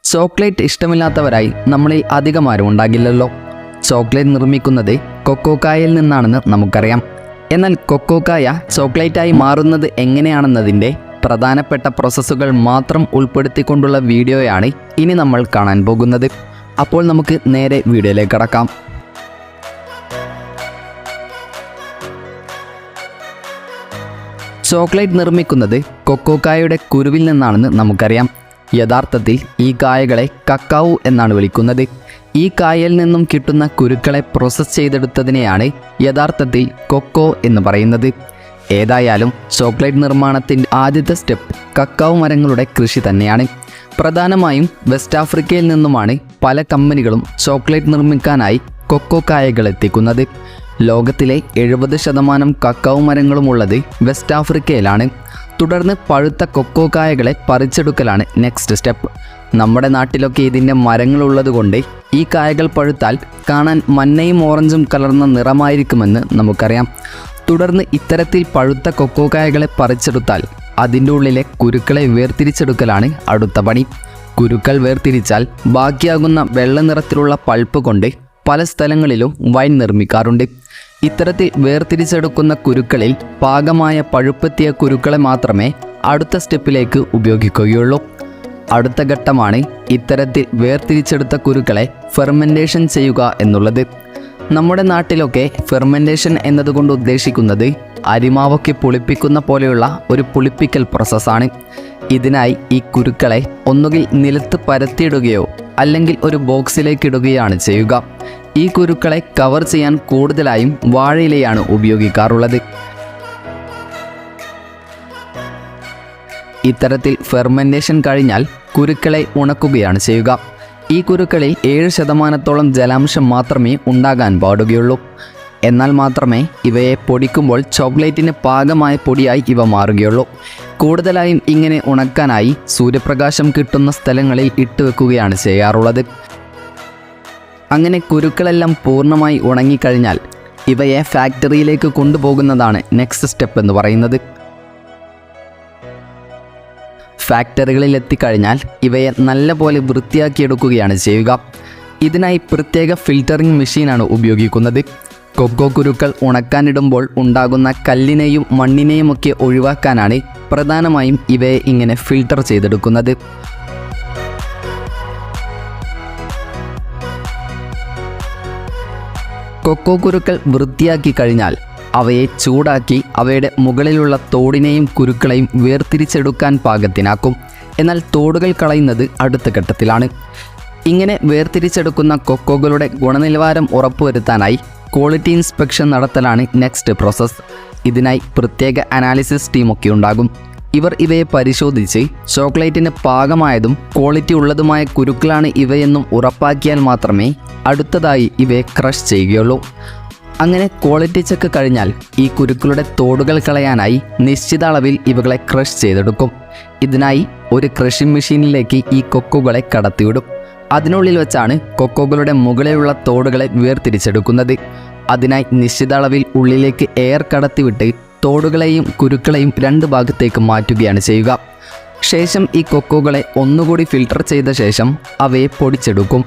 Chocolate ഇഷ്ടമില്ലാത്തവരായി നമ്മളിൽ അധികമാരും ഉണ്ടാകില്ലല്ലോ. Chocolate നിർമ്മിക്കുന്നത് കൊക്കോക്കായയിൽ നിന്നാണെന്ന് നമുക്കറിയാം. എന്നാൽ കൊക്കോക്കായ ചോക്ലേറ്റായി മാറുന്നത് എങ്ങനെയാണെന്നതിൻ്റെ പ്രധാനപ്പെട്ട പ്രോസസ്സുകൾ മാത്രം ഉൾപ്പെടുത്തിക്കൊണ്ടുള്ള വീഡിയോയാണ് ഇനി നമ്മൾ കാണാൻ പോകുന്നത്. അപ്പോൾ നമുക്ക് നേരെ വീഡിയോയിലേക്ക് കടക്കാം. ചോക്ലേറ്റ് നിർമ്മിക്കുന്നത് കൊക്കോക്കായയുടെ കുരുവിൽ നിന്നാണെന്ന് നമുക്കറിയാം. യഥാർത്ഥത്തിൽ ഈ കായകളെ കക്കാവു എന്നാണ് വിളിക്കുന്നത്. ഈ കായയിൽ നിന്നും കിട്ടുന്ന കുരുക്കളെ പ്രോസസ്സ് ചെയ്തെടുത്തതിനെയാണ് യഥാർത്ഥത്തിൽ കൊക്കോ എന്ന് പറയുന്നത്. ഏതായാലും ചോക്ലേറ്റ് നിർമ്മാണത്തിൻ്റെ ആദ്യത്തെ സ്റ്റെപ്പ് കക്കാവു മരങ്ങളുടെ കൃഷി തന്നെയാണ്. പ്രധാനമായും വെസ്റ്റ് ആഫ്രിക്കയിൽ നിന്നുമാണ് പല കമ്പനികളും ചോക്ലേറ്റ് നിർമ്മിക്കാനായി കൊക്കോ കായകൾ എത്തിക്കുന്നത്. ലോകത്തിലെ 70% കക്കാവു മരങ്ങളുമുള്ളത് വെസ്റ്റ് ആഫ്രിക്കയിലാണ്. തുടർന്ന് പഴുത്ത കൊക്കോ കായകളെ പറിച്ചെടുക്കലാണ് നെക്സ്റ്റ് സ്റ്റെപ്പ്. നമ്മുടെ നാട്ടിലൊക്കെ ഇതിൻ്റെ മരങ്ങളുള്ളത് കൊണ്ട് ഈ കായകൾ പഴുത്താൽ കാണാൻ മഞ്ഞയും ഓറഞ്ചും കലർന്ന നിറമായിരിക്കുമെന്ന് നമുക്കറിയാം. തുടർന്ന് ഇത്തരത്തിൽ പഴുത്ത കൊക്കോ കായകളെ പറിച്ചെടുത്താൽ അതിൻ്റെ ഉള്ളിലെ കുരുക്കളെ വേർതിരിച്ചെടുക്കലാണ് അടുത്ത പണി. കുരുക്കൾ വേർതിരിച്ചാൽ ബാക്കിയാകുന്ന വെള്ള നിറത്തിലുള്ള പൾപ്പ് കൊണ്ട് പല സ്ഥലങ്ങളിലും വൈൻ നിർമ്മിക്കാറുണ്ട്. ഇത്തരത്തിൽ വേർതിരിച്ചെടുക്കുന്ന കുരുക്കളിൽ പാകമായ പഴുപ്പെത്തിയ കുരുക്കളെ മാത്രമേ അടുത്ത സ്റ്റെപ്പിലേക്ക് ഉപയോഗിക്കുകയുള്ളൂ. അടുത്ത ഘട്ടമാണ് ഇത്തരത്തിൽ വേർതിരിച്ചെടുത്ത കുരുക്കളെ ഫെർമെൻറ്റേഷൻ ചെയ്യുക എന്നുള്ളത്. നമ്മുടെ നാട്ടിലൊക്കെ ഫെർമെൻറ്റേഷൻ എന്നതുകൊണ്ട് ഉദ്ദേശിക്കുന്നത് അരിമാവൊക്കെ പുളിപ്പിക്കുന്ന പോലെയുള്ള ഒരു പുളിപ്പിക്കൽ പ്രോസസ്സാണ്. ഇതിനായി ഈ കുരുക്കളെ ഒന്നുകിൽ നിലത്ത് പരത്തിയിടുകയോ അല്ലെങ്കിൽ ഒരു ബോക്സിലേക്ക് ഇടുകയാണ് ചെയ്യുക. ഈ കുരുക്കളെ കവർ ചെയ്യാൻ കൂടുതലായും വാഴയിലയാണ് ഉപയോഗിക്കാറുള്ളത്. ഇത്തരത്തിൽ ഫെർമെൻറ്റേഷൻ കഴിഞ്ഞാൽ കുരുക്കളെ ഉണക്കുകയാണ് ചെയ്യുക. ഈ കുരുക്കളിൽ 7% ജലാംശം മാത്രമേ ഉണ്ടാകാൻ പാടുകയുള്ളൂ. എന്നാൽ മാത്രമേ ഇവയെ പൊടിക്കുമ്പോൾ ചോക്ലേറ്റിന് പാകമായ പൊടിയായി ഇവ മാറുകയുള്ളൂ. കൂടുതലായും ഇങ്ങനെ ഉണക്കാനായി സൂര്യപ്രകാശം കിട്ടുന്ന സ്ഥലങ്ങളിൽ ഇട്ടുവെക്കുകയാണ് ചെയ്യാറുള്ളത്. അങ്ങനെ കുരുക്കളെല്ലാം പൂർണ്ണമായി ഉണങ്ങിക്കഴിഞ്ഞാൽ ഇവയെ ഫാക്ടറിയിലേക്ക് കൊണ്ടുപോകുന്നതാണ് നെക്സ്റ്റ് സ്റ്റെപ്പ് എന്ന് പറയുന്നത്. ഫാക്ടറികളിൽ എത്തിക്കഴിഞ്ഞാൽ ഇവയെ നല്ലപോലെ വൃത്തിയാക്കിയെടുക്കുകയാണ് ചെയ്യുക. ഇതിനായി പ്രത്യേക ഫിൽറ്ററിംഗ് മെഷീനാണ് ഉപയോഗിക്കുന്നത്. കൊക്കോ കുരുക്കൾ ഉണക്കാനിടുമ്പോൾ ഉണ്ടാകുന്ന കല്ലിനെയും മണ്ണിനെയുമൊക്കെ ഒഴിവാക്കാനാണ് പ്രധാനമായും ഇവയെ ഇങ്ങനെ ഫിൽട്ടർ ചെയ്തെടുക്കുന്നത്. കൊക്കോ കുരുക്കൾ വൃത്തിയാക്കി കഴിഞ്ഞാൽ അവയെ ചൂടാക്കി അവയുടെ മുകളിലുള്ള തോടിനെയും കുരുക്കളെയും വേർതിരിച്ചെടുക്കാൻ പാകത്തിനാക്കും. എന്നാൽ തോടുകൾ കളയുന്നത് അടുത്ത ഘട്ടത്തിലാണ്. ഇങ്ങനെ വേർതിരിച്ചെടുക്കുന്ന കൊക്കോകളുടെ ഗുണനിലവാരം ഉറപ്പുവരുത്താനായി ക്വാളിറ്റി ഇൻസ്പെക്ഷൻ നടത്തലാണ് നെക്സ്റ്റ് പ്രോസസ്സ്. ഇതിനായി പ്രത്യേക അനാലിസിസ് ടീമൊക്കെ ഉണ്ടാകും. ഇവർ ഇവയെ പരിശോധിച്ച് ചോക്ലേറ്റിന് പാകമായതും ക്വാളിറ്റി ഉള്ളതുമായ കുരുക്കളാണ് ഇവയെന്നും ഉറപ്പാക്കിയാൽ മാത്രമേ അടുത്തതായി ഇവയെ ക്രഷ് ചെയ്യുകയുള്ളൂ. അങ്ങനെ ക്വാളിറ്റി ചെക്ക് കഴിഞ്ഞാൽ ഈ കുരുക്കളുടെ തോടുകൾ കളയാനായി നിശ്ചിത അളവിൽ ഇവകളെ ക്രഷ് ചെയ്തെടുക്കും. ഇതിനായി ഒരു ക്രഷിംഗ് മെഷീനിലേക്ക് ഈ കൊക്കോകളെ കടത്തിവിടും. അതിനുള്ളിൽ വെച്ചാണ് കൊക്കോകളുടെ മുകളിലുള്ള തോടുകളെ വേർതിരിച്ചെടുക്കുന്നത്. അതിനായി നിശ്ചിത അളവിൽ ഉള്ളിലേക്ക് എയർ കടത്തിവിട്ട് തോടുകളെയും കുരുക്കളെയും 2 ഭാഗത്തേക്ക് മാറ്റുകയാണ് ചെയ്യുക. ശേഷം ഈ കൊക്കോകളെ ഒന്നുകൂടി ഫിൽട്ടർ ചെയ്ത ശേഷം അവയെ പൊടിച്ചെടുക്കും.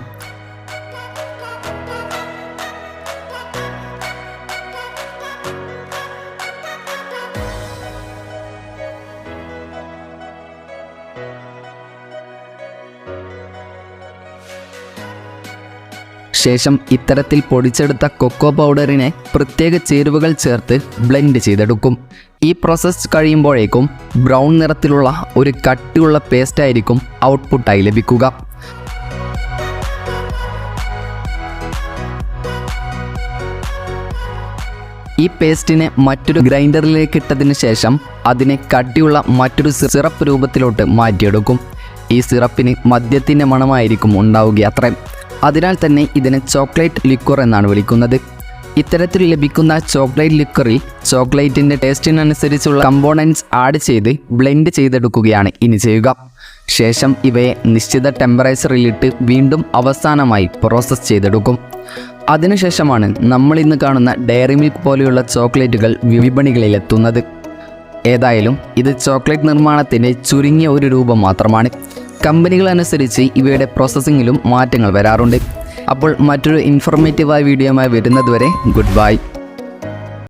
ശേഷം ഇത്തരത്തിൽ പൊടിച്ചെടുത്ത കൊക്കോ പൗഡറിനെ പ്രത്യേക ചേരുവകൾ ചേർത്ത് ബ്ലെൻഡ് ചെയ്തെടുക്കും. ഈ പ്രോസസ്സ് കഴിയുമ്പോഴേക്കും ബ്രൗൺ നിറത്തിലുള്ള ഒരു കട്ടിയുള്ള പേസ്റ്റായിരിക്കും ഔട്ട്പുട്ടായി ലഭിക്കുക. ഈ പേസ്റ്റിനെ മറ്റൊരു ഗ്രൈൻഡറിലേക്ക് ഇട്ടതിന് ശേഷം അതിനെ കട്ടിയുള്ള മറ്റൊരു സിറപ്പ് രൂപത്തിലോട്ട് മാറ്റിയെടുക്കും. ഈ സിറപ്പിന് മദ്യത്തിൻ്റെ മണമായിരിക്കും ഉണ്ടാവുകയത്രേ. അതിനാൽ തന്നെ ഇതിനെ ചോക്ലേറ്റ് ലിക്വർ എന്നാണ് വിളിക്കുന്നത്. ഇത്തരത്തിൽ ലഭിക്കുന്ന ചോക്ലേറ്റ് ലിക്വറിൽ ചോക്ലേറ്റിൻ്റെ ടേസ്റ്റിനനുസരിച്ചുള്ള കമ്പോണൻറ്റ്സ് ആഡ് ചെയ്ത് ബ്ലെൻഡ് ചെയ്തെടുക്കുകയാണ് ഇനി ചെയ്യുക. ശേഷം ഇവയെ നിശ്ചിത ടെമ്പറേച്ചറിലിട്ട് വീണ്ടും അവസാനമായി പ്രോസസ്സ് ചെയ്തെടുക്കും. അതിനുശേഷമാണ് നമ്മളിന്ന് കാണുന്ന ഡയറി മിൽക്ക് പോലെയുള്ള ചോക്ലേറ്റുകൾ വിപണികളിലെത്തുന്നത്. ഏതായാലും ഇത് ചോക്ലേറ്റ് നിർമ്മാണത്തിൻ്റെ ചുരുങ്ങിയ ഒരു രൂപം മാത്രമാണ്. കമ്പനികളനുസരിച്ച് ഇവയുടെ പ്രോസസ്സിങ്ങിലും മാറ്റങ്ങൾ വരാറുണ്ട്. അപ്പോൾ മറ്റൊരു ഇൻഫോർമേറ്റീവായ വീഡിയോയുമായി വരുന്നതുവരെ ഗുഡ് ബൈ.